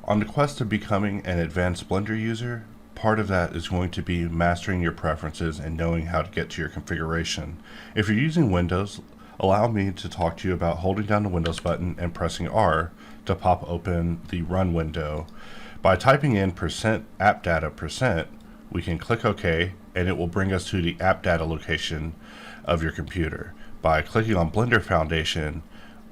On the quest of becoming an advanced Blender user, part of that is going to be mastering your preferences and knowing how to get to your configuration. If you're using Windows, allow me to talk to you about holding down the Windows button and pressing R to pop open the Run window. By typing in %appdata%, we can click OK, and it will bring us to the app data location of your computer. By clicking on Blender Foundation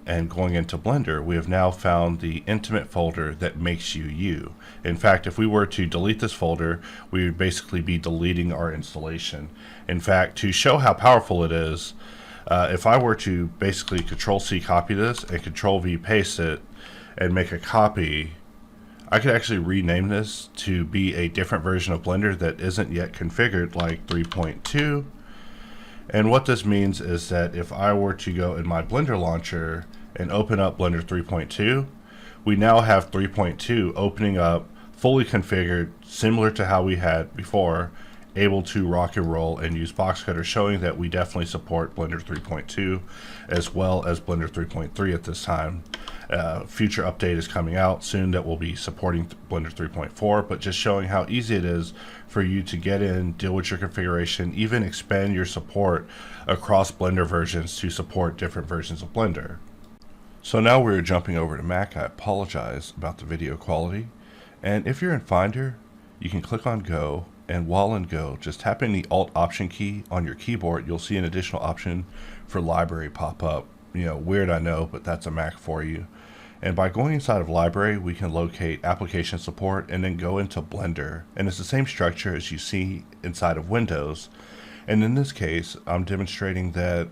and going into Blender, we have now found the intimate folder that makes you you. In fact, if we were to delete this folder, we would basically be deleting our installation. In fact, to show how powerful it is, if I were to basically Control-C copy this and Control-V paste it and make a copy, I could actually rename this to be a different version of Blender that isn't yet configured, like 3.2. And what this means is that if I were to go in my Blender launcher and open up Blender 3.2, we now have 3.2 opening up, fully configured, similar to how we had before, able to rock and roll and use Boxcutter, showing that we definitely support Blender 3.2 as well as Blender 3.3 at this time. Future update is coming out soon that will be supporting Blender 3.4, but just showing how easy it is for you to get in, deal with your configuration, even expand your support across Blender versions to support different versions of Blender. So now we're jumping over to Mac. I apologize about the video quality. And if you're in Finder, you can click on Go, and while in Go, just tapping the Alt Option key on your keyboard, you'll see an additional option for Library pop up. You know, weird, I know, but that's a Mac for you. And by going inside of Library, we can locate Application Support and then go into Blender. And it's the same structure as you see inside of Windows. And in this case, I'm demonstrating that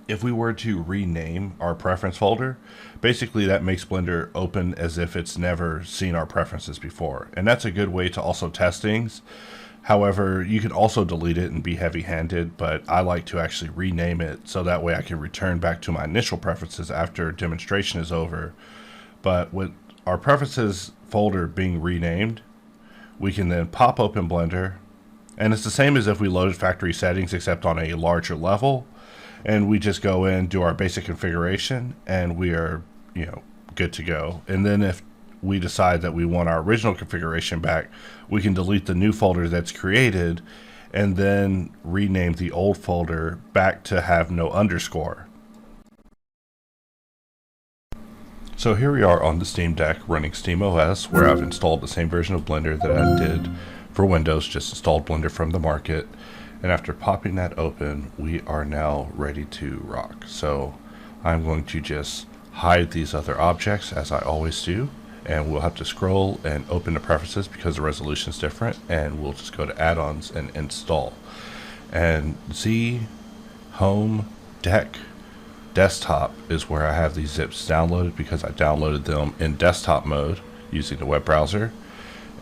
if we were to rename our preference folder, basically that makes Blender open as if it's never seen our preferences before. And that's a good way to also test things. However, you can also delete it and be heavy-handed, but I like to actually rename it so that way I can return back to my initial preferences after demonstration is over. But with our preferences folder being renamed, we can then pop open Blender, and it's the same as if we loaded factory settings except on a larger level, and we just go in, do our basic configuration, and we are, good to go. And then if we decide that we want our original configuration back, we can delete the new folder that's created and then rename the old folder back to have no underscore. So here we are on the Steam Deck running SteamOS, where I've installed the same version of Blender that I did for Windows, just installed Blender from the market. And after popping that open, we are now ready to rock. So I'm going to just hide these other objects as I always do. And we'll have to scroll and open the preferences because the resolution is different, and we'll just go to add-ons and install. And Z, Home, Deck, Desktop is where I have these zips downloaded because I downloaded them in desktop mode using the web browser.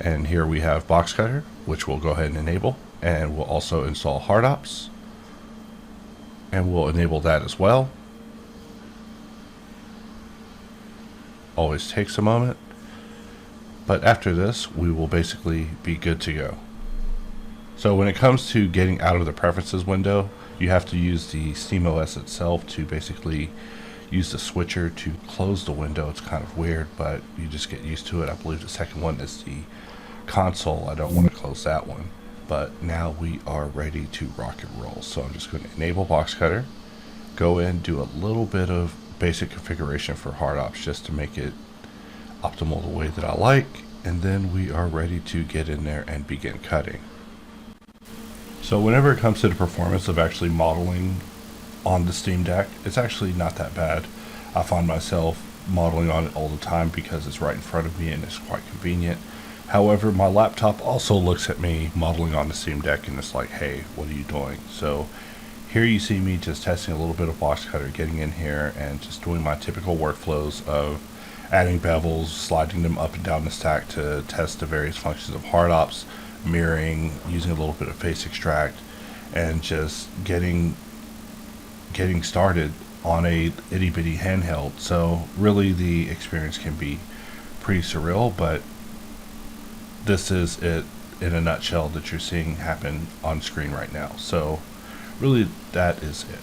And here we have Boxcutter, which we'll go ahead and enable, and we'll also install HardOps, and we'll enable that as well. Always takes a moment. But after this, we will basically be good to go. So when it comes to getting out of the preferences window, you have to use the SteamOS itself to basically use the switcher to close the window. It's kind of weird, but you just get used to it. I believe the second one is the console. I don't want to close that one. But now we are ready to rock and roll. So I'm just going to enable Boxcutter, go in, do a little bit of basic configuration for HardOps just to make it optimal the way that I like, and then we are ready to get in there and begin cutting. So whenever it comes to the performance of actually modeling on the Steam Deck, it's actually not that bad. I find myself modeling on it all the time because it's right in front of me and it's quite convenient. However, my laptop also looks at me modeling on the Steam Deck and it's like, hey, what are you doing? So here you see me just testing a little bit of Boxcutter, getting in here and just doing my typical workflows of adding bevels, sliding them up and down the stack to test the various functions of HardOps, mirroring, using a little bit of face extract, and just getting started on a itty bitty handheld. So really the experience can be pretty surreal, but this is it in a nutshell that you're seeing happen on screen right now. So really that is it.